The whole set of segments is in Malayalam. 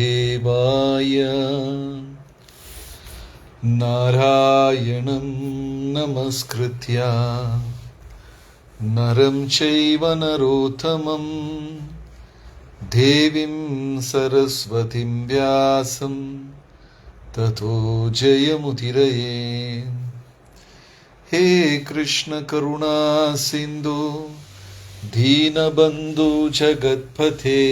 വാസുദേവായ. നാരായണം നമസ്കൃത്യ നരം ചൈവ നരോത്തമം ദേവീം സരസ്വതീം വ്യാസം തതോ ജയമുദിരയേ. ഹേ കൃഷ്ണ കരുണാ സിന്ധു ദീനബന്ധു ജഗത്പഥേ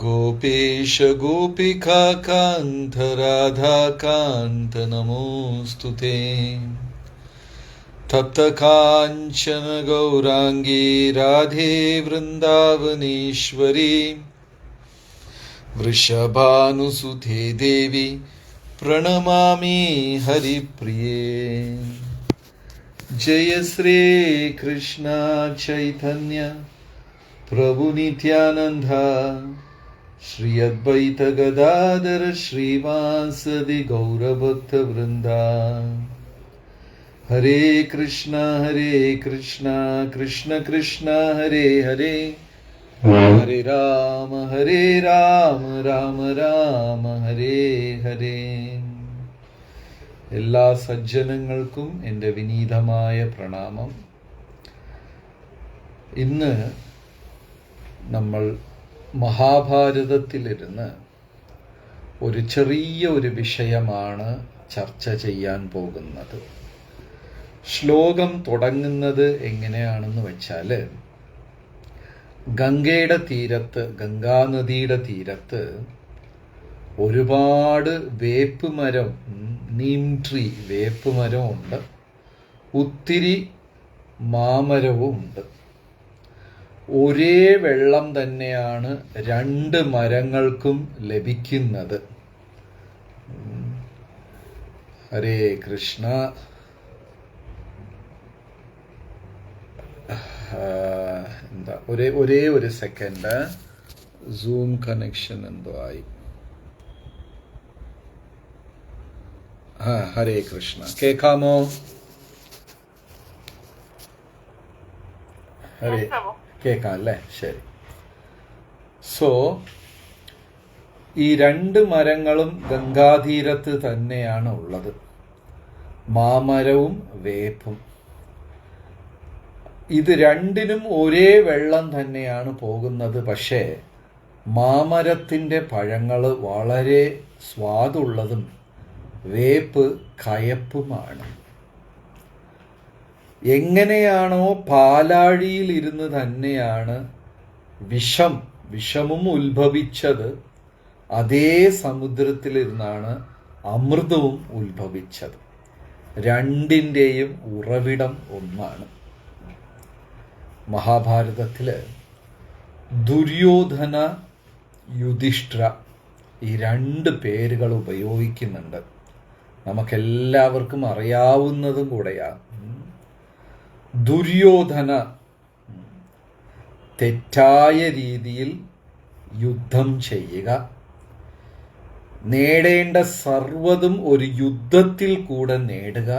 ഗോപേശ ഗോപികാകാന്ത രാധാകാന്ത നമോസ്തുതേ. തപ്തകാഞ്ചന ഗൗരാംഗീ രാധേ വൃന്ദാവനേശ്വരി വൃഷഭാനുസുതേ ദേവി പ്രണമാമി ഹരിപ്രിയേ. ജയ ശ്രീ കൃഷ്ണ ചൈതന്യ പ്രഭു നിത്യാനന്ദ ശ്രീ അദ്വൈത ഗദാധര ശ്രീവാസദി ഗൗരഭക്തവൃന്ദ. ഹരേ കൃഷ്ണ കൃഷ്ണ കൃഷ്ണ ഹരേ ഹരേ ഹരേ രാമ രാമ രാമ ഹരേ ഹരേ. എല്ലാ സജ്ജനങ്ങൾക്കും എൻ്റെ വിനീതമായ പ്രണാമം. ഇന്ന് നമ്മൾ മഹാഭാരതത്തിലിരുന്ന് ഒരു ചെറിയ വിഷയമാണ് ചർച്ച ചെയ്യാൻ പോകുന്നത്. ശ്ലോകം തുടങ്ങുന്നത് എങ്ങനെയാണെന്ന് വെച്ചാൽ, ഗംഗയുടെ തീരത്ത്, ഗംഗാനദിയുടെ തീരത്ത് ഒരുപാട് വേപ്പ് മരം, നീം ട്രീ, വേപ്പ് മരമുണ്ട്, ഒത്തിരി മാമരവും ഉണ്ട്. ഒരേ വെള്ളം തന്നെയാണ് രണ്ട് മരങ്ങൾക്കും ലഭിക്കുന്നത്. ഹരേ കൃഷ്ണ. എന്താ ഒരേ ഒരു സെക്കൻഡ്, സൂം കണക്ഷൻ എന്തോ ആയി. ഹരേ കൃഷ്ണ. കേൾക്കാമോ? ഹരേ, കേൾക്കാം അല്ലേ? ശരി. സോ ഈ രണ്ട് മരങ്ങളും ഗംഗാതീരത്ത് തന്നെയാണ് ഉള്ളത്, മാമരവും വേപ്പും. ഇത് രണ്ടിനും ഒരേ വെള്ളം തന്നെയാണ് പോകുന്നത്. പക്ഷേ മാമരത്തിൻ്റെ പഴങ്ങൾ വളരെ സ്വാദുള്ളതും വേപ്പ് കയപ്പുമാണ്. എങ്ങനെയാണോ പാലാഴിയിൽ ഇരുന്ന് തന്നെയാണ് വിഷമും ഉത്ഭവിച്ചത്, അതേ സമുദ്രത്തിലിരുന്നാണ് അമൃതവും ഉത്ഭവിച്ചത്. രണ്ടിൻ്റെയും ഉറവിടം ഒന്നാണ്. മഹാഭാരതത്തില് ദുര്യോധന, യുധിഷ്ഠിര ഈ രണ്ട് പേരുകൾ ഉപയോഗിക്കുന്നുണ്ട്. നമുക്കെല്ലാവർക്കും അറിയാവുന്നതും കൂടെയാണ്. ദുര്യോധന തെറ്റായ രീതിയിൽ യുദ്ധം ചെയ്യുക, നേടേണ്ട സർവ്വതും ഒരു യുദ്ധത്തിൽ കൂടെ നേടുക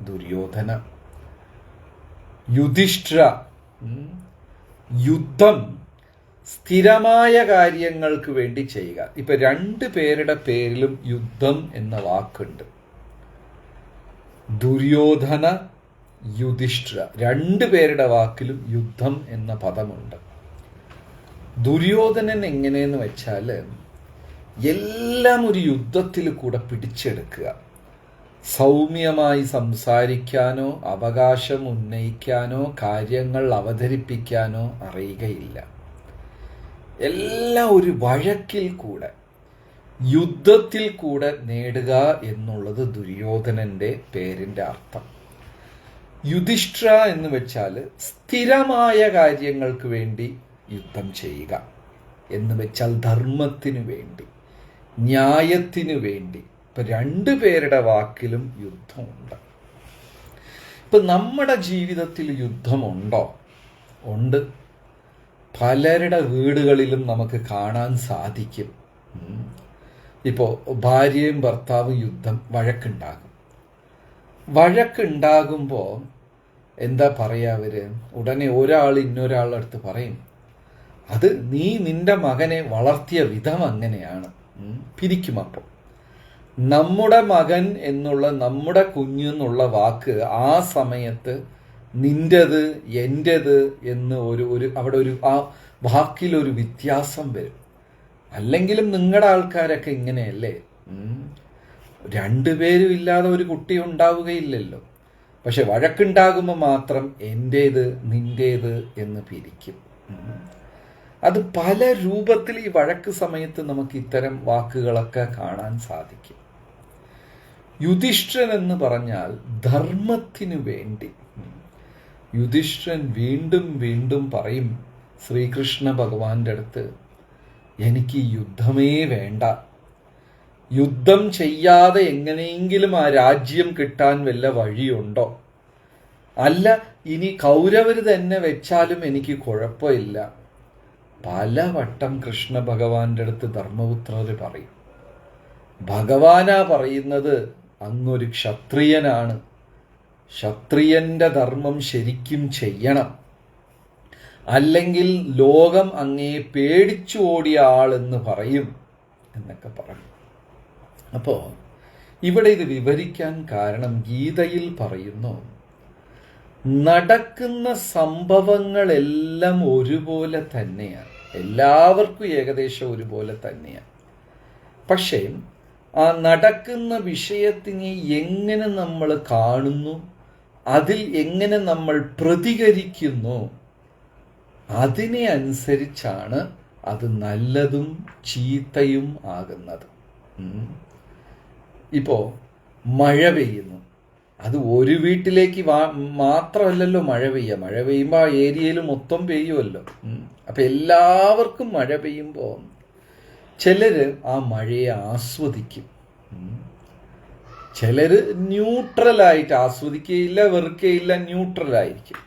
ദുര്യോധന. യുധിഷ്ഠിര യുദ്ധം സ്ഥിരമായ കാര്യങ്ങൾക്ക് വേണ്ടി ചെയ്യുക. ഇപ്പൊ രണ്ട് പേരുടെ പേരിലും യുദ്ധം എന്ന വാക്കുണ്ട്. ദുര്യോധന, യുധിഷ്ഠിര, രണ്ട് പേരുടെ വാക്കിലും യുദ്ധം എന്ന പദമുണ്ട്. ദുര്യോധനൻ എങ്ങനെയെന്ന് വെച്ചാൽ എല്ലാം ഒരു യുദ്ധത്തിൽ കൂടെ പിടിച്ചെടുക്കുക. സൗമ്യമായി സംസാരിക്കാനോ അവകാശം ഉന്നയിക്കാനോ കാര്യങ്ങൾ അവതരിപ്പിക്കാനോ അറിയുകയില്ല. എല്ലാം ഒരു വഴക്കിൽ കൂടെ, യുദ്ധത്തിൽ കൂടെ നേടുക എന്നുള്ളത് ദുര്യോധനന്റെ പേരിന്റെ അർത്ഥം. യുധിഷ്ഠിര എന്ന് വെച്ചാൽ സ്ഥിരമായ കാര്യങ്ങൾക്ക് വേണ്ടി യുദ്ധം ചെയ്യുക എന്ന് വെച്ചാൽ ധർമ്മത്തിനു വേണ്ടി, ന്യായത്തിനു വേണ്ടി. ഇപ്പൊ രണ്ടു പേരുടെ വാക്കിലും യുദ്ധമുണ്ട്. ഇപ്പൊ നമ്മുടെ ജീവിതത്തിൽ യുദ്ധമുണ്ടോ? ഉണ്ട്. പലരുടെ വീടുകളിലും നമുക്ക് കാണാൻ സാധിക്കും. ഇപ്പോൾ ഭാര്യയും ഭർത്താവും യുദ്ധം, വഴക്കുണ്ടാകുമ്പോൾ എന്താ പറയുക? ഉടനെ ഒരാൾ ഇന്നൊരാളുടെ അടുത്ത് പറയും, അത് നീ നിന്റെ മകനെ വളർത്തിയ വിധം അങ്ങനെയാണ്. പിരിക്കും. അപ്പം നമ്മുടെ മകൻ എന്നുള്ള, നമ്മുടെ കുഞ്ഞെന്നുള്ള വാക്ക് ആ സമയത്ത് നിൻ്റെത് എൻ്റെത് എന്ന് അവിടെ ആ വാക്കിലൊരു വ്യത്യാസം വരും. അല്ലെങ്കിലും നിങ്ങളുടെ ആൾക്കാരൊക്കെ ഇങ്ങനെയല്ലേ, രണ്ടുപേരും ഇല്ലാതെ ഒരു കുട്ടി ഉണ്ടാവുകയില്ലല്ലോ. പക്ഷെ വഴക്കുണ്ടാകുമ്പോൾ മാത്രം എൻ്റേത് നിൻ്റേത് എന്ന് പിരിക്കും. അത് പല രൂപത്തിൽ ഈ വഴക്ക് സമയത്ത് നമുക്ക് ഇത്തരം വാക്കുകളൊക്കെ കാണാൻ സാധിക്കും. യുധിഷ്ഠിരൻ എന്ന് പറഞ്ഞാൽ ധർമ്മത്തിനു വേണ്ടി. യുധിഷ്ഠിരൻ വീണ്ടും വീണ്ടും പറയും ശ്രീകൃഷ്ണ ഭഗവാന്റെ അടുത്ത്, എനിക്ക് യുദ്ധമേ വേണ്ട, യുദ്ധം ചെയ്യാതെ എങ്ങനെയെങ്കിലും ആ രാജ്യം കിട്ടാൻ വല്ല വഴിയുണ്ടോ? അല്ല, ഇനി കൗരവർ തന്നെ വെച്ചാലും എനിക്ക് കുഴപ്പമില്ല. പലവട്ടം കൃഷ്ണ ഭഗവാന്റെ അടുത്ത് ധർമ്മപുത്രർ പറയും. ഭഗവാനാ പറയുന്നത്, അങ്ങൊരു ക്ഷത്രിയനാണ്, ക്ഷത്രിയന്റെ ധർമ്മം ശരിക്കും ചെയ്യണം, അല്ലെങ്കിൽ ലോകം അങ്ങേ പേടിച്ചു ഓടിയ ആളെന്ന് പറയും എന്നൊക്കെ പറയും. അപ്പോൾ ഇവിടെ ഇത് വിവരിക്കാൻ കാരണം ഗീതയിൽ പറയുന്നു, നടക്കുന്ന സംഭവങ്ങളെല്ലാം ഒരുപോലെ തന്നെയാണ്, എല്ലാവർക്കും ഏകദേശം ഒരുപോലെ തന്നെയാണ്. പക്ഷേ ആ നടക്കുന്ന വിഷയത്തിനെ എങ്ങനെ നമ്മൾ കാണുന്നു, അതിൽ എങ്ങനെ നമ്മൾ പ്രതികരിക്കുന്നു, അതിനെ അനുസരിച്ചാണ് അത് നല്ലതും ചീത്തയും ആകുന്നത്. ഇപ്പോൾ മഴ പെയ്യുന്നു, അത് ഒരു വീട്ടിലേക്ക് മാത്രമല്ലല്ലോ മഴ പെയ്യുമ്പോൾ ആ ഏരിയയിൽ മൊത്തം പെയ്യുമല്ലോ. അപ്പം എല്ലാവർക്കും മഴ പെയ്യുമ്പോൾ ചിലർ ആ മഴയെ ആസ്വദിക്കും, ചിലർ ന്യൂട്രലായിട്ട് ആസ്വദിക്കുകയില്ല, വെറുക്കുകയില്ല, ന്യൂട്രലായിരിക്കും.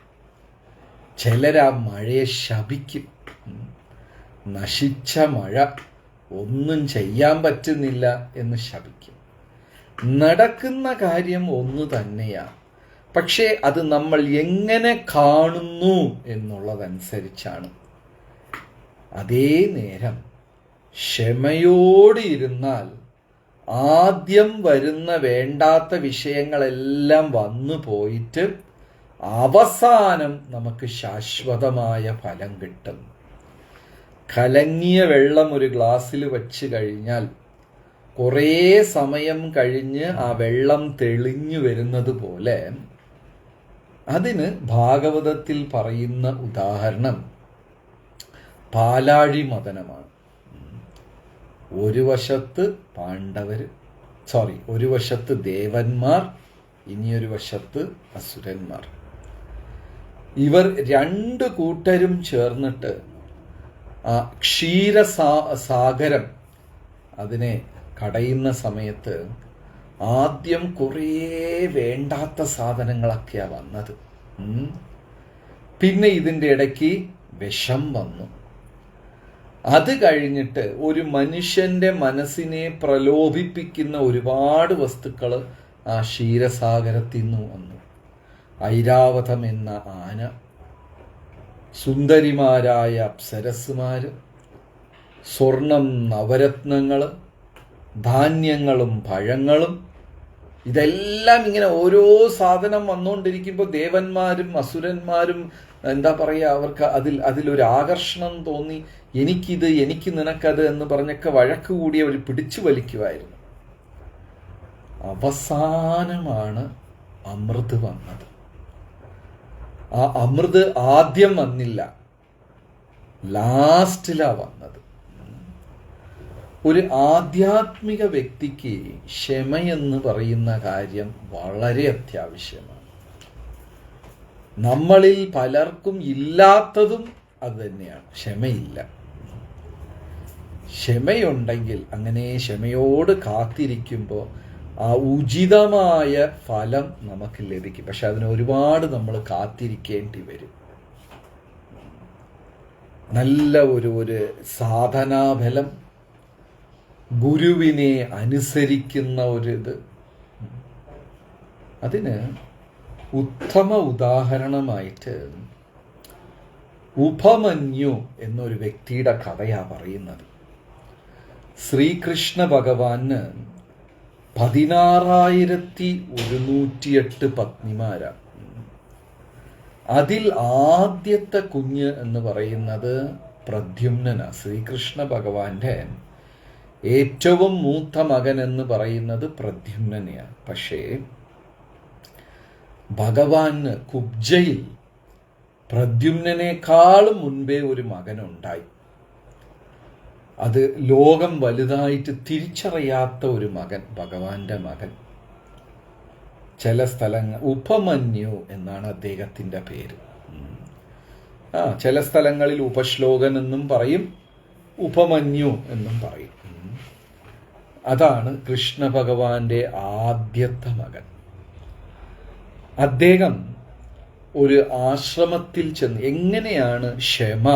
ചിലർ ആ മഴയെ ശപിക്കും, നശിച്ച മഴ, ഒന്നും ചെയ്യാൻ പറ്റുന്നില്ല എന്ന് ശപിക്കും. നടക്കുന്ന കാര്യം ഒന്നു തന്നെയാണ്, പക്ഷേ അത് നമ്മൾ എങ്ങനെ കാണുന്നു എന്നുള്ളതനുസരിച്ചാണ്. അതേ നേരം ക്ഷമയോടെ ഇരുന്നാൽ ആദ്യം വരുന്ന വേണ്ടാത്ത വിഷയങ്ങളെല്ലാം വന്നു പോയിട്ട് അവസാനം നമുക്ക് ശാശ്വതമായ ഫലം കിട്ടും. കലങ്ങിയ വെള്ളം ഒരു ഗ്ലാസ്സിൽ വച്ച് കഴിഞ്ഞാൽ കുറേ സമയം കഴിഞ്ഞ് ആ വെള്ളം തെളിഞ്ഞു വരുന്നത് പോലെ, അതിന് ഭാഗവതത്തിൽ പറയുന്ന ഉദാഹരണം പാലാഴി മദനമാണ്. ഒരു വശത്ത് ഒരു വശത്ത് ദേവന്മാർ, ഇനിയൊരു വശത്ത് അസുരന്മാർ. ഇവർ രണ്ടു കൂട്ടരും ചേർന്നിട്ട് ആ ക്ഷീരസാഗരം അതിനെ കടയുന്ന സമയത്ത് ആദ്യം കുറേ വേണ്ടാത്ത സാധനങ്ങളൊക്കെയാണ് വന്നത്. പിന്നെ ഇതിൻ്റെ ഇടയ്ക്ക് വിഷം വന്നു. അത് കഴിഞ്ഞിട്ട് ഒരു മനുഷ്യന്റെ മനസ്സിനെ പ്രലോഭിപ്പിക്കുന്ന ഒരുപാട് വസ്തുക്കൾ ആ ക്ഷീരസാഗരത്തിൽ നിന്ന് വന്നു. ഐരാവതം എന്ന ആന, സുന്ദരിമാരായ അപ്സരസ്സുമാർ, സ്വർണം, നവരത്നങ്ങൾ, ധാന്യങ്ങളും പഴങ്ങളും, ഇതെല്ലാം ഇങ്ങനെ ഓരോ സാധനം വന്നുകൊണ്ടിരിക്കുമ്പോൾ ദേവന്മാരും അസുരന്മാരും എന്താ പറയുക, അവർക്ക് അതിലൊരു ആകർഷണം തോന്നി, എനിക്കിത്, എനിക്ക് നിനക്കത് എന്ന് പറഞ്ഞൊക്കെ വഴക്ക് കൂടി അവർ പിടിച്ചു വലിക്കുമായിരുന്നു. അവസാനമാണ് അമൃത് വന്നത്. ആ അമൃത് ആദ്യം വന്നില്ല, ലാസ്റ്റിലാണ് വന്നത്. ഒരു ആധ്യാത്മിക വ്യക്തിക്ക് ക്ഷമയെന്ന് പറയുന്ന കാര്യം വളരെ അത്യാവശ്യമാണ്. നമ്മളിൽ പലർക്കും ഇല്ലാത്തതും അത് തന്നെയാണ്, ക്ഷമയില്ല. ക്ഷമയുണ്ടെങ്കിൽ, അങ്ങനെ ക്ഷമയോട് കാത്തിരിക്കുമ്പോൾ ആ ഉചിതമായ ഫലം നമുക്ക് ലഭിക്കും. പക്ഷെ അതിന് ഒരുപാട് നമ്മൾ കാത്തിരിക്കേണ്ടി വരും. നല്ല ഒരു സാധനാഫലം, ഗുരുവിനെ അനുസരിക്കുന്ന ഒരിത്, അതിന് ഉത്തമ ഉദാഹരണമായിട്ട് ഉപമന്യു എന്നൊരു വ്യക്തിയുടെ കഥയാ പറയുന്നത്. ശ്രീകൃഷ്ണ ഭഗവാന് 16,108 പത്നിമാരാണ്. അതിൽ ആദ്യത്തെ കുഞ്ഞ് എന്ന് പറയുന്നത് പ്രദ്യുമ്നനാ. ശ്രീകൃഷ്ണ ഭഗവാന്റെ ഏറ്റവും മൂത്ത മകൻ എന്ന് പറയുന്നത് പ്രദ്യുമ്നനെയാണ്. പക്ഷേ ഭഗവാന് കുബ്ജയിൽ പ്രദ്യുമ്നേക്കാളും മുൻപേ ഒരു മകനുണ്ടായി. അത് ലോകം വലുതായിട്ട് തിരിച്ചറിയാത്ത ഒരു മകൻ, ഭഗവാന്റെ മകൻ. ചില സ്ഥലങ്ങൾ ഉപമന്യു എന്നാണ് അദ്ദേഹത്തിൻ്റെ പേര്. ചില സ്ഥലങ്ങളിൽ ഉപശ്ലോകൻ എന്നും പറയും, ഉപമന്യു എന്നും പറയും. അതാണ് കൃഷ്ണ ഭഗവാന്റെ ആദ്യത്തെ മകൻ. അദ്ദേഹം ഒരു ആശ്രമത്തിൽ ചെന്ന് എങ്ങനെയാണ് ക്ഷമ,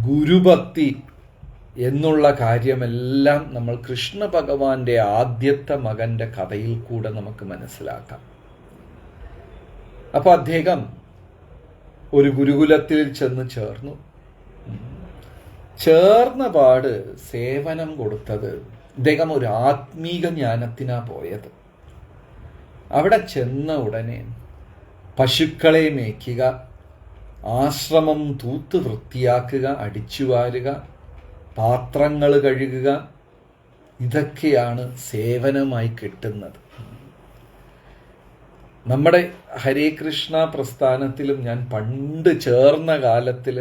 ഗുരുഭക്തി എന്നുള്ള കാര്യമെല്ലാം നമ്മൾ കൃഷ്ണ ഭഗവാന്റെ ആദ്യത്തെ മകന്റെ കഥയിൽ കൂടെ നമുക്ക് മനസ്സിലാക്കാം. അപ്പൊ അദ്ദേഹം ഒരു ഗുരുകുലത്തിൽ ചെന്ന് ചേർന്നു. ചേർന്ന പാട് സേവനം കൊടുത്തത്, അദ്ദേഹം ഒരു ആത്മീക ജ്ഞാനത്തിനാ പോയത്. അവിടെ ചെന്ന ഉടനെ പശുക്കളെ മേയ്ക്കുക, ആശ്രമം തൂത്ത് വൃത്തിയാക്കുക, അടിച്ചുവാരുക, പാത്രങ്ങൾ കഴുകുക, ഇതൊക്കെയാണ് സേവനമായി കിട്ടുന്നത്. നമ്മുടെ ഹരേ കൃഷ്ണ പ്രസ്ഥാനത്തിലും ഞാൻ പണ്ട് ചേർന്ന കാലത്തിൽ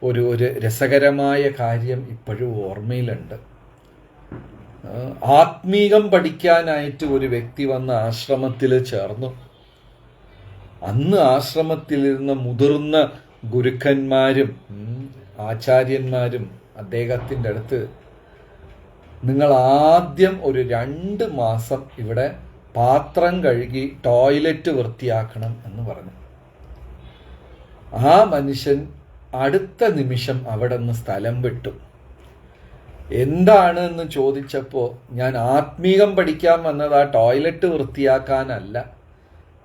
ഒരു രസകരമായ കാര്യം ഇപ്പോഴും ഓർമ്മയിലുണ്ട്. ആത്മീകം പഠിക്കാനായിട്ട് ഒരു വ്യക്തി വന്ന ആശ്രമത്തിൽ ചേർന്നു. അന്ന് ആശ്രമത്തിലിരുന്ന മുതിർന്ന ഗുരുക്കന്മാരും ആചാര്യന്മാരും അദ്ദേഹത്തിൻ്റെ അടുത്ത്, നിങ്ങൾ ആദ്യം ഒരു 2 മാസം ഇവിടെ പാത്രം കഴുകി ടോയ്ലറ്റ് വൃത്തിയാക്കണം എന്ന് പറഞ്ഞു. ആ മനുഷ്യൻ അടുത്ത നിമിഷം അവിടെ നിന്ന് സ്ഥലം വിട്ടു. എന്താണ് എന്ന് ചോദിച്ചപ്പോൾ, ഞാൻ ആത്മീകം പഠിക്കാൻ വന്നത് ആ ടോയ്ലറ്റ് വൃത്തിയാക്കാനല്ല,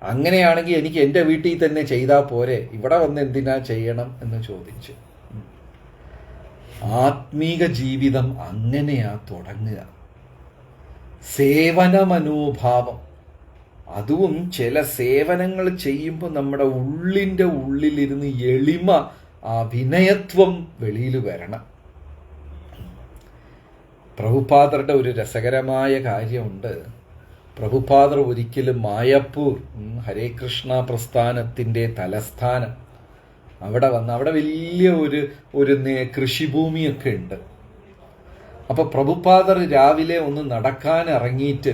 അങ്ങനെയാണെങ്കിൽ എനിക്ക് എൻ്റെ വീട്ടിൽ തന്നെ ചെയ്താൽ പോരെ, ഇവിടെ വന്ന് എന്തിനാ ചെയ്യണം എന്ന് ചോദിച്ചു. ആത്മീക ജീവിതം അങ്ങനെയാ തുടങ്ങുക. സേവന മനോഭാവം, അതും ചില സേവനങ്ങൾ ചെയ്യുമ്പോൾ നമ്മുടെ ഉള്ളിൻ്റെ ഉള്ളിലിരുന്ന് എളിമ, ആ വിനയത്വം വെളിയിൽ വരണം. പ്രഭുപാദരുടെ ഒരു രസകരമായ കാര്യമുണ്ട്. പ്രഭുപാദർ ഒരിക്കലും മായപ്പൂർ, ഹരേ കൃഷ്ണ പ്രസ്ഥാനത്തിൻ്റെ തലസ്ഥാനം, അവിടെ വന്ന്, അവിടെ വലിയ ഒരു കൃഷിഭൂമിയൊക്കെ ഉണ്ട്. അപ്പോൾ പ്രഭുപാദർ രാവിലെ ഒന്ന് നടക്കാൻ ഇറങ്ങിയിട്ട്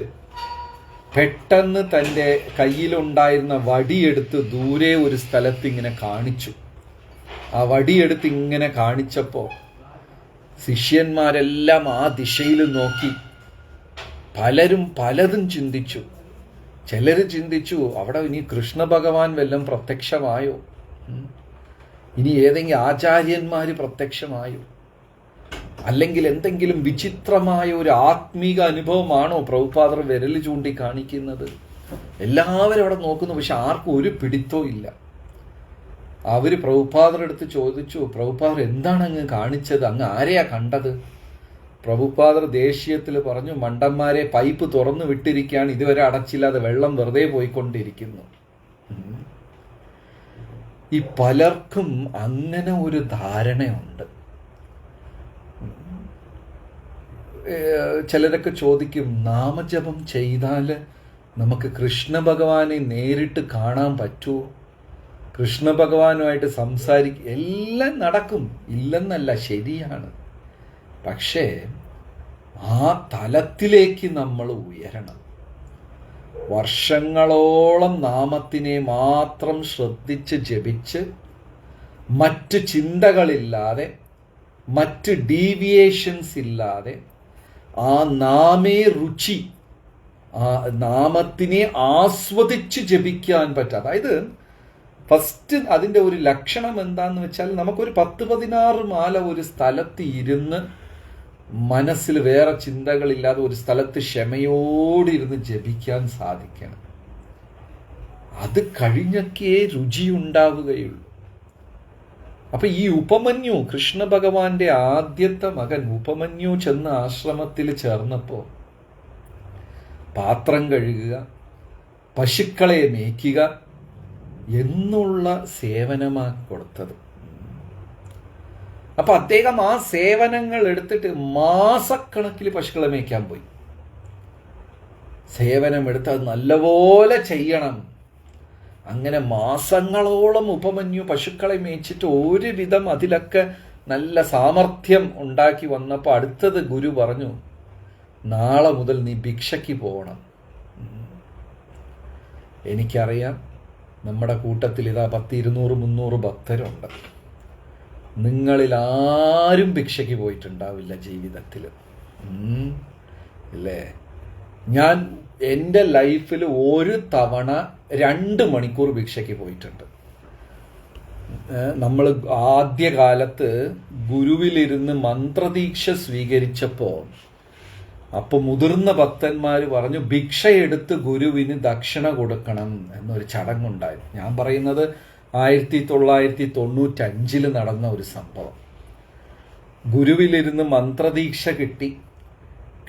പെട്ടെന്ന് തൻ്റെ കയ്യിലുണ്ടായിരുന്ന വടിയെടുത്ത് ദൂരെ ഒരു സ്ഥലത്ത് ഇങ്ങനെ കാണിച്ചു. ആ വടിയെടുത്ത് ഇങ്ങനെ കാണിച്ചപ്പോൾ ശിഷ്യന്മാരെല്ലാം ആ ദിശയിൽ നോക്കി. പലരും പലതും ചിന്തിച്ചു. ചിലർ ചിന്തിച്ചു, അവിടെ ഇനി കൃഷ്ണ ഭഗവാൻ വല്ലതും പ്രത്യക്ഷമായോ, ഇനി ഏതെങ്കിലും ആചാര്യന്മാർ പ്രത്യക്ഷമായോ, അല്ലെങ്കിൽ എന്തെങ്കിലും വിചിത്രമായ ഒരു ആത്മീക അനുഭവമാണോ പ്രഭുപാദർ വിരൽ ചൂണ്ടി കാണിക്കുന്നത്. എല്ലാവരും അവിടെ നോക്കുന്നു, പക്ഷെ ആർക്കും ഒരു പിടിത്തവും ഇല്ല. അവർ പ്രഭുപാദർ അടുത്ത് ചോദിച്ചു, പ്രഭുപാദർ എന്താണ് അങ്ങ് കാണിച്ചത്, അങ്ങ് ആരെയാ കണ്ടത്? പ്രഭുപാദർ ദേഷ്യത്തിൽ പറഞ്ഞു, മണ്ടന്മാരെ, പൈപ്പ് തുറന്നു വിട്ടിരിക്കുകയാണ്, ഇതുവരെ അടച്ചില്ലാതെ വെള്ളം വെറുതെ പോയിക്കൊണ്ടിരിക്കുന്നു. ഈ പലർക്കും അങ്ങനെ ഒരു ധാരണയുണ്ട്. ചിലരൊക്കെ ചോദിക്കും, നാമജപം ചെയ്താൽ നമുക്ക് കൃഷ്ണ ഭഗവാനെ നേരിട്ട് കാണാൻ പറ്റുമോ, കൃഷ്ണ ഭഗവാനുമായിട്ട് സംസാരിക്കും? എല്ലാം നടക്കും, ഇല്ലെന്നല്ല, ശരിയാണ്. പക്ഷേ ആ തലത്തിലേക്ക് നമ്മൾ ഉയരണം. വർഷങ്ങളോളം നാമത്തിനെ മാത്രം ശ്രദ്ധിച്ച് ജപിച്ച്, മറ്റ് ചിന്തകളില്ലാതെ, മറ്റ് ഡീവിയേഷൻസ് ഇല്ലാതെ, ആ നാമേ രുചി, ആ നാമത്തിനെ ആസ്വദിച്ച് ജപിക്കാൻ പറ്റുക. അതായത് ഫസ്റ്റ് അതിൻ്റെ ഒരു ലക്ഷണം എന്താന്ന് വെച്ചാൽ, നമുക്കൊരു 10-16 മാല ഒരു സ്ഥലത്ത് ഇരുന്ന് മനസ്സിൽ വേറെ ചിന്തകളില്ലാതെ ഒരു സ്ഥലത്ത് ക്ഷമയോടിരുന്ന് ജപിക്കാൻ സാധിക്കണം. അത് കഴിഞ്ഞൊക്കെ രുചി ഉണ്ടാവുകയുള്ളൂ. അപ്പൊ ഈ ഉപമന്യു, കൃഷ്ണ ഭഗവാന്റെ ആദ്യത്തെ മകൻ ഉപമന്യു ചെന്ന് ആശ്രമത്തിൽ ചേർന്നപ്പോ പാത്രം കഴുകുക, പശുക്കളെ മേയ്ക്കുക എന്നുള്ള സേവനമാണ് കൊടുത്തത്. അപ്പൊ അദ്ദേഹം ആ സേവനങ്ങൾ എടുത്തിട്ട് മാസക്കണക്കിൽ പശുക്കളെ മേയ്ക്കാൻ പോയി. സേവനം എടുത്ത് അത് നല്ലപോലെ ചെയ്യണം. അങ്ങനെ മാസങ്ങളോളം ഉപമന്യു പശുക്കളെ മേയിച്ചിട്ട് ഒരുവിധം അതിലൊക്കെ നല്ല സാമർഥ്യം ഉണ്ടാക്കി വന്നപ്പോൾ അടുത്തത് ഗുരു പറഞ്ഞു, നാളെ മുതൽ നീ ഭിക്ഷയ്ക്ക് പോകണം. എനിക്കറിയാം നമ്മുടെ കൂട്ടത്തിൽ ഇതാ 10, 200, 300 ഭക്തരുണ്ട്. നിങ്ങളിൽ ആരും ഭിക്ഷയ്ക്ക് പോയിട്ടുണ്ടാവില്ല ജീവിതത്തിൽ, അല്ലേ? ഞാൻ എൻ്റെ ലൈഫിൽ ഒരു തവണ 2 മണിക്കൂർ ഭിക്ഷയ്ക്ക് പോയിട്ടുണ്ട്. നമ്മൾ ആദ്യകാലത്ത് ഗുരുവിലിരുന്ന് മന്ത്രദീക്ഷ സ്വീകരിച്ചപ്പോൾ അപ്പോൾ മുതിർന്ന ഭക്തന്മാർ പറഞ്ഞു, ഭിക്ഷയെടുത്ത് ഗുരുവിന് ദക്ഷിണ കൊടുക്കണം എന്നൊരു ചടങ്ങുണ്ടായിരുന്നു. ഞാൻ പറയുന്നത് 1995 നടന്ന ഒരു സംഭവം. ഗുരുവിലിരുന്ന് മന്ത്രദീക്ഷ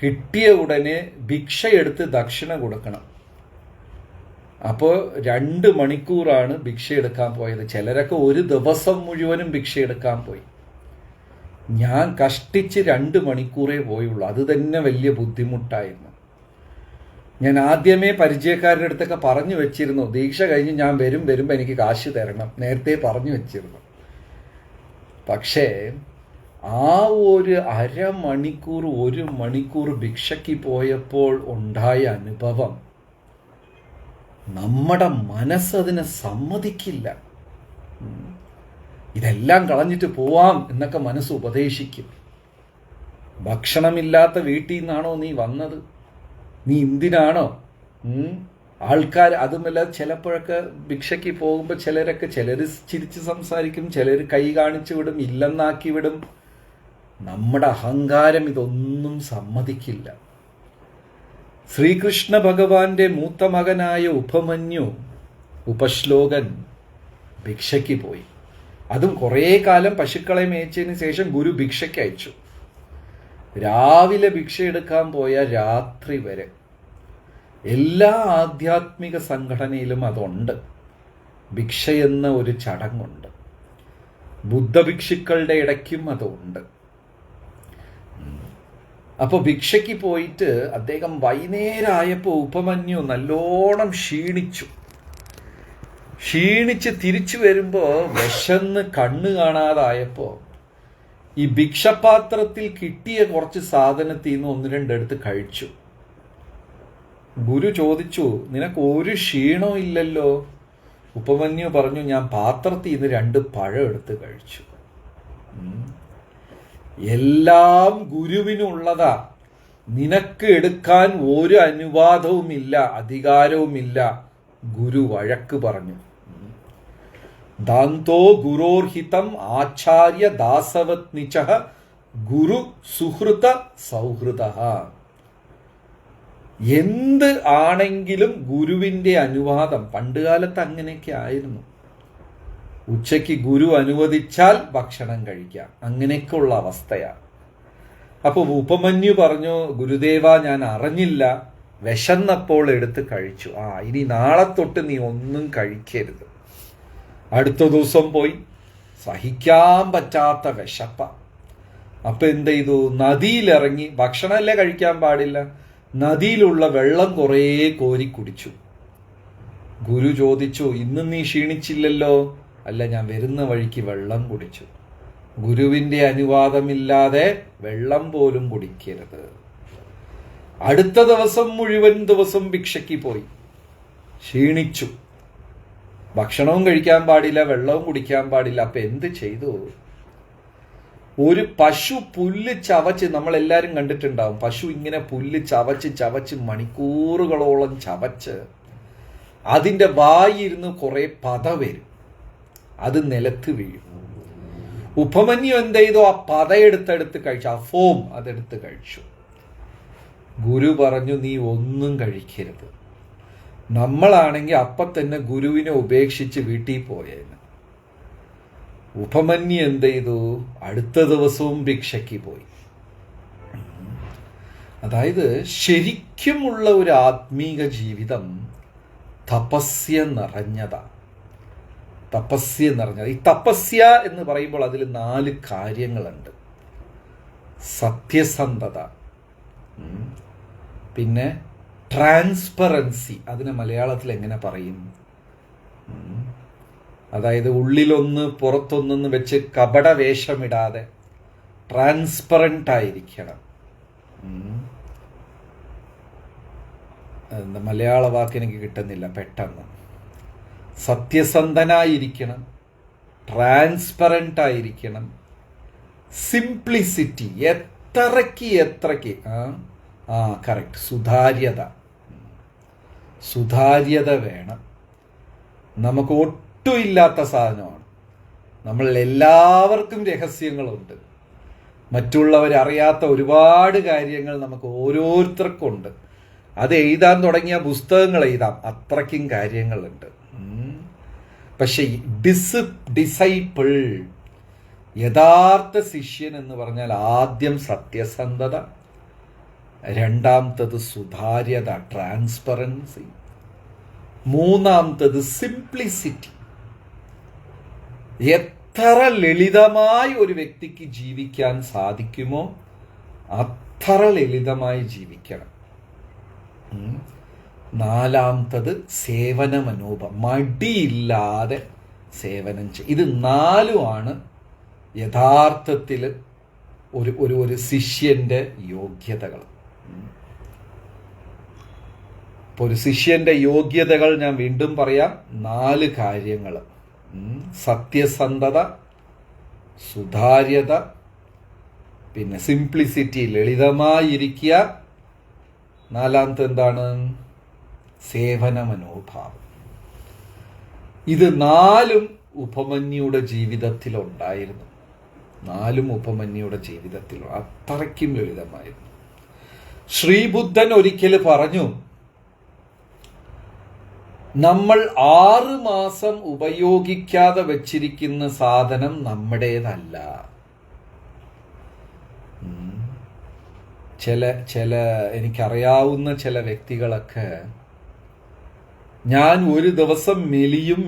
കിട്ടിയ ഉടനെ ഭിക്ഷയെടുത്ത് ദക്ഷിണ കൊടുക്കണം. അപ്പോൾ 2 മണിക്കൂറാണ് ഭിക്ഷ എടുക്കാൻ പോയത്. ചിലരൊക്കെ ഒരു ദിവസം മുഴുവനും ഭിക്ഷ എടുക്കാൻ പോയി. ഞാൻ കഷ്ടിച്ച് 2 മണിക്കൂറേ പോയുള്ളൂ. അത് തന്നെ വലിയ ബുദ്ധിമുട്ടായിരുന്നു. ഞാൻ ആദ്യമേ പരിചയക്കാരുടെ അടുത്തൊക്കെ പറഞ്ഞു വെച്ചിരുന്നു, ദീക്ഷ കഴിഞ്ഞ് ഞാൻ വരുമ്പോൾ എനിക്ക് കാശ് തരണം, നേരത്തെ പറഞ്ഞു വെച്ചിരുന്നു. പക്ഷേ ആ ഒരു അരമണിക്കൂർ 1 മണിക്കൂർ ഭിക്ഷയ്ക്ക് പോയപ്പോൾ ഉണ്ടായ അനുഭവം, നമ്മുടെ മനസ്സതിനെ സമ്മതിക്കില്ല. ഇതെല്ലാം കളഞ്ഞിട്ട് പോവാം എന്നൊക്കെ മനസ്സ് ഉപദേശിക്കും. ഭക്ഷണമില്ലാത്ത വീട്ടിൽ നിന്നാണോ നീ വന്നത്? നീ എന്തിനാണോ? ആൾക്കാർ അതുമല്ല, ചിലപ്പോഴൊക്കെ ഭിക്ഷയ്ക്ക് പോകുമ്പോൾ ചിലർ ചിരിച്ച് സംസാരിക്കും, ചിലർ കൈ കാണിച്ചു വിടും, ഇല്ലെന്നാക്കി വിടും. നമ്മുടെ അഹങ്കാരം ഇതൊന്നും സമ്മതിക്കില്ല. ശ്രീകൃഷ്ണ ഭഗവാന്റെ മൂത്ത മകനായ ഉപമന്യു, ഉപശ്ലോകൻ ഭിക്ഷയ്ക്ക് പോയി. അതും കുറേ കാലം പശുക്കളെ മേച്ചതിന് ശേഷം ഗുരു ഭിക്ഷയ്ക്ക് അയച്ചു. രാവിലെ ഭിക്ഷ എടുക്കാൻ പോയ രാത്രി വരെ. എല്ലാ ആധ്യാത്മിക സംഘടനയിലും അതുണ്ട്. ഭിക്ഷയെന്ന ഒരു ചടങ്ങുണ്ട്. ബുദ്ധഭിക്ഷുക്കളുടെ ഇടയ്ക്കും അതുണ്ട്. അപ്പോൾ ഭിക്ഷയ്ക്ക് പോയിട്ട് അദ്ദേഹം വൈകുന്നേരമായപ്പോൾ ഉപമന്യു നല്ലോണം ക്ഷീണിച്ച് തിരിച്ചു വരുമ്പോൾ വിശന്ന് കണ്ണ് കാണാതായപ്പോൾ ഈ ഭിക്ഷപാത്രത്തിൽ കിട്ടിയ കുറച്ച് സാധനത്തിൽ നിന്ന് 1-2 എടുത്ത് കഴിച്ചു. ഗുരു ചോദിച്ചു, നിനക്ക് ഒരു ക്ഷീണവും ഇല്ലല്ലോ? ഉപമന്യു പറഞ്ഞു, ഞാൻ പാത്രത്തിൽ നിന്ന് 2 പഴം എടുത്ത് കഴിച്ചു. എല്ലാം ഗുരുവിനുള്ളതാ. നിനക്ക് എടുക്കാൻ ഒരു അനുവാദവുമില്ല, അധികാരവുമില്ല. ഗുരു വഴക്ക് പറഞ്ഞു. ദാന്തോ ഗുരോർഹിതം ആചാര്യ ദാസവത് നിചഃ ഗുരു സുഹൃത സൗഹൃദ. എന്ത് ആണെങ്കിലും ഗുരുവിന്റെ അനുവാദം. പണ്ടുകാലത്ത് അങ്ങനെയൊക്കെ ആയിരുന്നു. ഉച്ചയ്ക്ക് ഗുരു അനുവദിച്ചാൽ ഭക്ഷണം കഴിക്കാം, അങ്ങനെയൊക്കെയുള്ള അവസ്ഥയാണ്. അപ്പോൾ ഉപമന്യു പറഞ്ഞു, ഗുരുദേവ, ഞാൻ അറിഞ്ഞില്ല, വിശന്നപ്പോൾ എടുത്ത് കഴിച്ചു. ഇനി നാളെ തൊട്ട് നീ ഒന്നും കഴിക്കരുത്. അടുത്ത ദിവസം പോയി, സഹിക്കാൻ പറ്റാത്ത വിശപ്പ. അപ്പൊ എന്ത് ചെയ്തു? നദിയിലിറങ്ങി, ഭക്ഷണമല്ലേ കഴിക്കാൻ പാടില്ല, നദിയിലുള്ള വെള്ളം കുറേ കോരി കുടിച്ചു. ഗുരു ചോദിച്ചു, ഇന്ന് നീ ക്ഷീണിച്ചില്ലല്ലോ? അല്ല, ഞാൻ വരുന്ന വഴിക്ക് വെള്ളം കുടിച്ചു. ഗുരുവിന്റെ അനുവാദമില്ലാതെ വെള്ളം പോലും കുടിക്കരുത്. അടുത്ത ദിവസം മുഴുവൻ ദിവസം ഭിക്ഷയ്ക്ക് പോയി, ക്ഷീണിച്ചു. ഭക്ഷണവും കഴിക്കാൻ പാടില്ല, വെള്ളവും കുടിക്കാൻ പാടില്ല. അപ്പൊ എന്ത് ചെയ്തു? ഒരു പശു പുല്ല് ചവച്ച്, നമ്മളെല്ലാരും കണ്ടിട്ടുണ്ടാവും, പശു ഇങ്ങനെ പുല്ല് ചവച്ച് മണിക്കൂറുകളോളം ചവച്ച് അതിൻ്റെ വായിരുന്ന് കുറെ പത വരും, അത് നിലത്ത് വീഴും. ഉപമന്യു എന്ത് ചെയ്തു? ആ പതയെടുത്തെടുത്ത് കഴിച്ചു, ആ ഫോം അതെടുത്ത് കഴിച്ചു. ഗുരു പറഞ്ഞു, നീ ഒന്നും കഴിക്കരുത്. നമ്മളാണെങ്കിൽ അപ്പം തന്നെ ഗുരുവിനെ ഉപേക്ഷിച്ച് വീട്ടിൽ പോയേന്. ഉപമന്യു എന്ത് ചെയ്തു? അടുത്ത ദിവസവും ഭിക്ഷയ്ക്ക് പോയി. അതായത് ശരിക്കുമുള്ള ഒരു ആത്മീക ജീവിതം തപസ്യ നിറഞ്ഞതാണ്. തപസ്യ നിറഞ്ഞത്. ഈ തപസ്യ എന്ന് പറയുമ്പോൾ അതിൽ 4 കാര്യങ്ങളുണ്ട്. സത്യസന്ധത, പിന്നെ ട്രാൻസ്പെറൻസി, അതിനെ മലയാളത്തിൽ എങ്ങനെ പറയും? അതായത് ഉള്ളിലൊന്ന് പുറത്തൊന്നെന്ന് വെച്ച് കപടവേഷമിടാതെ ട്രാൻസ്പെറൻ്റ് ആയിരിക്കണം. എന്താ മലയാള വാക്ക് എനിക്ക് കിട്ടുന്നില്ല പെട്ടെന്ന്. സത്യസന്ധനായിരിക്കണം, ട്രാൻസ്പെറൻ്റ് ആയിരിക്കണം, സിംപ്ലിസിറ്റി, എത്രയ്ക്ക് കറക്റ്റ്, സുതാര്യത വേണം. നമുക്ക് ഒട്ടും ഇല്ലാത്ത സാധനമാണ്. നമ്മൾ എല്ലാവർക്കും രഹസ്യങ്ങളുണ്ട്. മറ്റുള്ളവരറിയാത്ത ഒരുപാട് കാര്യങ്ങൾ നമുക്ക് ഓരോരുത്തർക്കും ഉണ്ട്. അത് എഴുതാൻ തുടങ്ങിയ പുസ്തകങ്ങൾ എഴുതാം, അത്രയ്ക്കും കാര്യങ്ങളുണ്ട്. പക്ഷെ ഡിസൈപ്പിൾ, യഥാർത്ഥ ശിഷ്യൻ എന്ന് പറഞ്ഞാൽ ആദ്യം സത്യസന്ധത, രണ്ടാമത്തത് സുതാര്യത, ട്രാൻസ്പെറൻസി, മൂന്നാമത്തത് സിംപ്ലിസിറ്റി. എത്ര ലളിതമായി ഒരു വ്യക്തിക്ക് ജീവിക്കാൻ സാധിക്കുമോ അത്ര ലളിതമായി ജീവിക്കണം. നാലാമത്തത് സേവന മനോഭാവം, മടിയില്ലാതെ സേവനം ചെയ്യും. ഇത് 4 യഥാർത്ഥത്തിൽ ഒരു ശിഷ്യന്റെ യോഗ്യതകൾ. ഇപ്പോൾ ഒരു ശിഷ്യന്റെ യോഗ്യതകൾ ഞാൻ വീണ്ടും പറയാം. 4 കാര്യങ്ങൾ: സത്യസന്ധത, സുതാര്യത, പിന്നെ സിംപ്ലിസിറ്റി, ലളിതമായിരിക്കുക, നാലാമത്തെ എന്താണ്? സേവന മനോഭാവം. ഇത് 4 ഉപമന്യുയുടെ ജീവിതത്തിലുണ്ടായിരുന്നു. 4 ഉപമന്യുയുടെ ജീവിതത്തിൽ അത്രയ്ക്കും ലളിതമായിരുന്നു. ശ്രീബുദ്ധൻ ഒരിക്കൽ പറഞ്ഞു, നമ്മൾ 6 മാസം ഉപയോഗിക്കാതെ വച്ചിരിക്കുന്ന സാധനം നമ്മുടേതല്ല. ചില എനിക്കറിയാവുന്ന ചില വ്യക്തികളൊക്കെ ഞാൻ ഒരു ദിവസം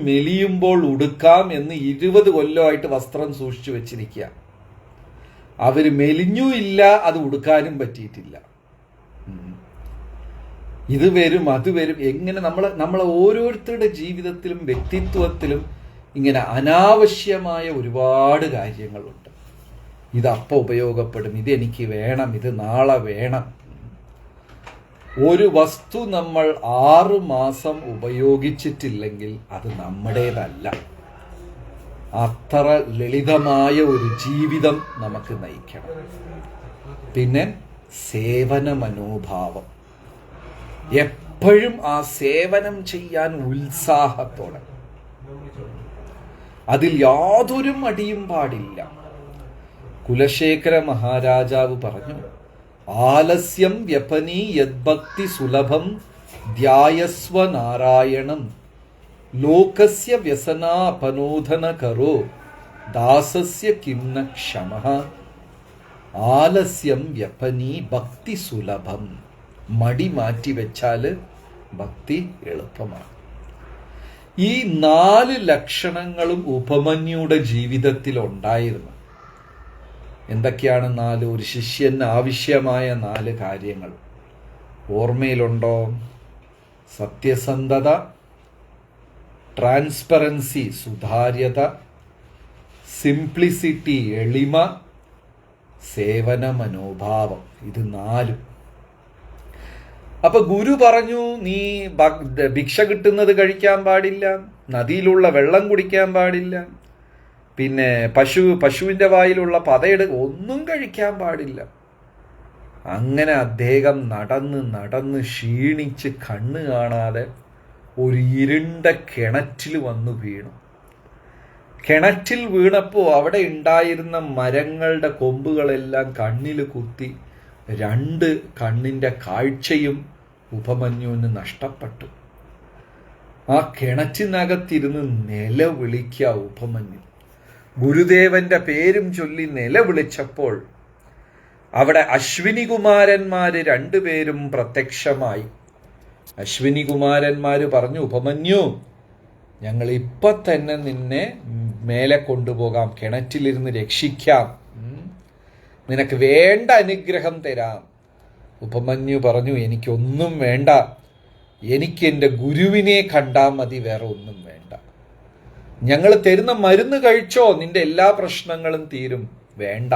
മെലിയുമ്പോൾ ഉടുക്കാം എന്ന് 20 കൊല്ലമായിട്ട് വസ്ത്രം സൂക്ഷിച്ചു വെച്ചിരിക്കുക. അവർ മെലിഞ്ഞു ഇല്ല, അത് ഉടുക്കാനും പറ്റിയിട്ടില്ല. ഇത് വരും അത് വരും. എങ്ങനെ നമ്മളെ ഓരോരുത്തരുടെ ജീവിതത്തിലും വ്യക്തിത്വത്തിലും ഇങ്ങനെ അനാവശ്യമായ ഒരുപാട് കാര്യങ്ങളുണ്ട്. ഇതപ്പോൾ ഉപയോഗപ്പെടും, ഇതെനിക്ക് വേണം, ഇത് നാളെ വേണം. ഒരു വസ്തു നമ്മൾ 6 മാസം ഉപയോഗിച്ചിട്ടില്ലെങ്കിൽ അത് നമ്മുടേതല്ല. അത്ര ലളിതമായ ഒരു ജീവിതം നമുക്ക് നയിക്കണം. പിന്നെ സേവന മനോഭാവം, എപ്പോഴും ആ സേവനം ചെയ്യാൻ ഉത്സാഹത്തോടെ, അതിൽ യാതൊരു മടിയും പാടില്ല. കുലശേഖര മഹാരാജാവ് പറഞ്ഞു, ആലസ്യം വ്യപനീ യദ്ഭക്തി സുലഭം ധ്യായസ്വ നാരായണം ലോകസ്യ വ്യസനാപനോധന കരോ ദാസസ്യ കിംന ക്ഷമഃ. ആലസ്യം വ്യപനീ ഭക്തി സുലഭം. മടി മാറ്റി വെച്ചാൽ ഭക്തി എളുപ്പമാണ്. ഈ 4 ലക്ഷണങ്ങളും ഉപമന്യുയുടെ ജീവിതത്തിൽ ഉണ്ടായിരുന്നു. എന്തൊക്കെയാണ് 4? ഒരു ശിഷ്യന് ആവശ്യമായ 4 കാര്യങ്ങൾ ഓർമ്മയിലുണ്ടോ? സത്യസന്ധത, ട്രാൻസ്പെറൻസി, സുതാര്യത, സിംപ്ലിസിറ്റി, എളിമ, സേവന മനോഭാവം. ഇത് 4. അപ്പൊ ഗുരു പറഞ്ഞു, നീ ഭിക്ഷ കിട്ടുന്നത് കഴിക്കാൻ പാടില്ല, നദിയിലുള്ള വെള്ളം കുടിക്കാൻ പാടില്ല, പിന്നെ പശുവിൻ്റെ വായിലുള്ള ഒന്നും കഴിക്കാൻ പാടില്ല. അങ്ങനെ അദ്ദേഹം നടന്ന് ക്ഷീണിച്ച് കണ്ണ് കാണാതെ ഒരു ഇരുണ്ട കിണറ്റിൽ വന്നു വീണു. കിണറ്റിൽ വീണപ്പോൾ അവിടെ ഉണ്ടായിരുന്ന മരങ്ങളുടെ കൊമ്പുകളെല്ലാം കണ്ണിൽ കുത്തി 2 കണ്ണിൻ്റെ കാഴ്ചയും ഉപമന്യുവിന് നഷ്ടപ്പെട്ടു. ആ കിണറ്റിനകത്തിരുന്ന് നിലവിളിക്കുക ഉപമന്യു. ഗുരുദേവന്റെ പേരും ചൊല്ലി നിലവിളിച്ചപ്പോൾ അവിടെ അശ്വിനി കുമാരന്മാര് രണ്ടുപേരും പ്രത്യക്ഷമായി. അശ്വിനി കുമാരന്മാര് പറഞ്ഞു, ഉപമന്യു, ഞങ്ങൾ ഇപ്പൊ തന്നെ നിന്നെ മേലെ കൊണ്ടുപോകാം, കിണറ്റിലിരുന്ന് രക്ഷിക്കാം, നിനക്ക് വേണ്ട അനുഗ്രഹം തരാം. ഉപമന്യു പറഞ്ഞു, എനിക്കൊന്നും വേണ്ട, എനിക്ക് എൻ്റെ ഗുരുവിനെ കണ്ടാൽ മതി, വേറെ ഒന്നും വേണ്ട. ഞങ്ങൾ തരുന്ന മരുന്ന് കഴിച്ചോ, നിന്റെ എല്ലാ പ്രശ്നങ്ങളും തീരും, വേണ്ട.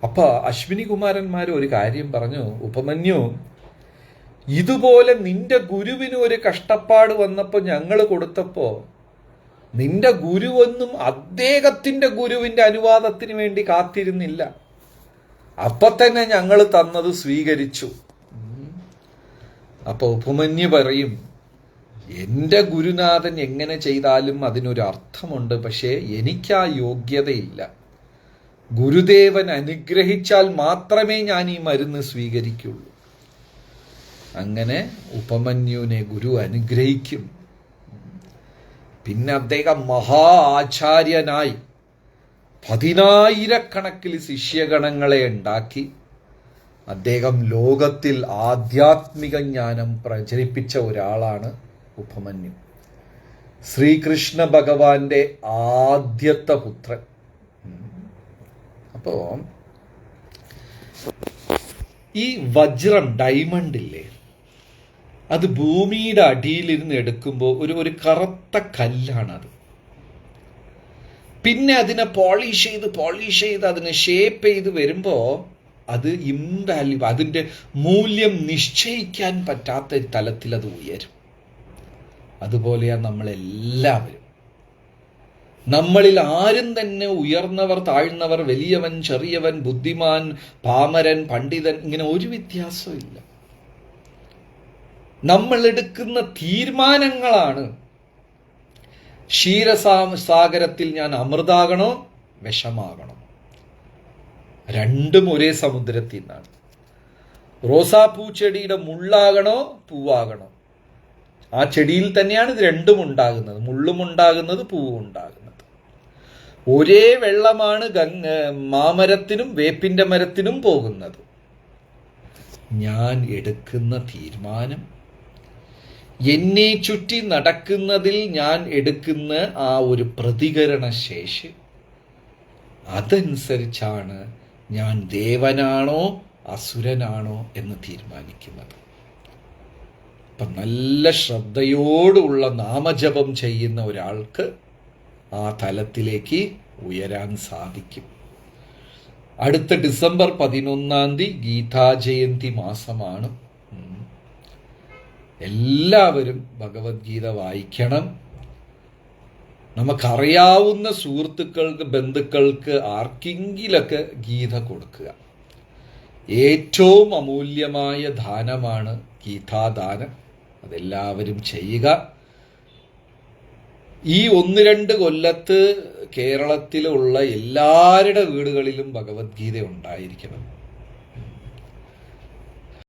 അപ്പൊ അശ്വിനി കുമാരന്മാർ ഒരു കാര്യം പറഞ്ഞു, ഉപമന്യു, ഇതുപോലെ നിന്റെ ഗുരുവിന് ഒരു കഷ്ടപ്പാട് വന്നപ്പോൾ ഞങ്ങൾ കൊടുത്തപ്പോ നിന്റെ ഗുരുവൊന്നും അദ്ദേഹത്തിന്റെ ഗുരുവിന്റെ അനുവാദത്തിന് വേണ്ടി കാത്തിരുന്നില്ല, അപ്പൊ തന്നെ ഞങ്ങൾ തന്നത് സ്വീകരിച്ചു. അപ്പൊ ഉപമന്യു പറയും, എൻ്റെ ഗുരുനാഥൻ എങ്ങനെ ചെയ്താലും അതിനൊരു അർത്ഥമുണ്ട്, പക്ഷേ എനിക്ക് ആ യോഗ്യതയില്ല. ഗുരുദേവൻ അനുഗ്രഹിച്ചാൽ മാത്രമേ ഞാൻ ഈ മരുന്ന് സ്വീകരിക്കുള്ളൂ. അങ്ങനെ ഉപമന്യുവിനെ ഗുരു അനുഗ്രഹിക്കും. പിന്നെ അദ്ദേഹം മഹാ ആചാര്യനായി 10,000 ശിഷ്യഗണങ്ങളെ ഉണ്ടാക്കി അദ്ദേഹം ലോകത്തിൽ ആധ്യാത്മിക ജ്ഞാനം പ്രചരിപ്പിച്ച ഒരാളാണ് ഉപമന്യു. ശ്രീകൃഷ്ണ ഭഗവാന്റെ ആദ്യത്തെ പുത്രൻ. അപ്പോ ഈ വജ്രം, ഡയമണ്ട് ഇല്ലേ, അത് ഭൂമിയുടെ അടിയിലിരുന്ന് എടുക്കുമ്പോൾ ഒരു കറുത്ത കല്ലാണത്. പിന്നെ അതിനെ പോളിഷ് ചെയ്ത് അതിനെ ഷേപ്പ് ചെയ്ത് വരുമ്പോൾ അത് ഇംവാല്യൂ, അതിൻ്റെ മൂല്യം നിശ്ചയിക്കാൻ പറ്റാത്ത തലത്തിൽ അത് ഉയരും. അതുപോലെയാണ് നമ്മളെല്ലാവരും. നമ്മളിൽ ആരും തന്നെ ഉയർന്നവർ താഴ്ന്നവർ, വലിയവൻ ചെറിയവൻ, ബുദ്ധിമാൻ പാമരൻ പണ്ഡിതൻ, ഇങ്ങനെ ഒരു വ്യത്യാസവും ഇല്ല. നമ്മൾ എടുക്കുന്ന തീരുമാനങ്ങളാണ്. ക്ഷീരസാഗരത്തിൽ ഞാൻ അമൃതാകണോ വിഷമാകണോ, രണ്ടും ഒരേ സമുദ്രത്തിൽ നിന്നാണ്. റോസാപ്പൂ ചെടിയുടെ മുള്ളാകണോ പൂവാകണോ, ആ ചെടിയിൽ തന്നെയാണ് ഇത് രണ്ടും ഉണ്ടാകുന്നത്, മുള്ളും ഉണ്ടാകുന്നത് പൂവും ഉണ്ടാകുന്നത്. ഒരേ വെള്ളമാണ് മാമരത്തിനും വേപ്പിന്റെ മരത്തിനും പോകുന്നത്. ഞാൻ എടുക്കുന്ന തീരുമാനം, എന്നെ ചുറ്റി നടക്കുന്നതിൽ ഞാൻ എടുക്കുന്ന ആ ഒരു പ്രതികരണ ശേഷി, അതനുസരിച്ചാണ് ഞാൻ ദേവനാണോ അസുരനാണോ എന്ന് തീരുമാനിക്കുന്നത്. അപ്പം നല്ല ശ്രദ്ധയോടുള്ള നാമജപം ചെയ്യുന്ന ഒരാൾക്ക് ആ തലത്തിലേക്ക് ഉയരാൻ സാധിക്കും. അടുത്ത ഡിസംബർ 11 ഗീതാജയന്തി മാസമാണ്. എല്ലാവരും ഭഗവത്ഗീത വായിക്കണം. നമുക്കറിയാവുന്ന സുഹൃത്തുക്കൾക്ക്, ബന്ധുക്കൾക്ക് ആർക്കെങ്കിലൊക്കെ ഗീത കൊടുക്കുക. ഏറ്റവും അമൂല്യമായ ദാനമാണ് ഗീതാദാനം. അതെല്ലാവരും ചെയ്യുക. ഈ 1-2 കൊല്ലത്ത് കേരളത്തിലുള്ള എല്ലാവരുടെ വീടുകളിലും ഭഗവത്ഗീത ഉണ്ടായിരിക്കണം.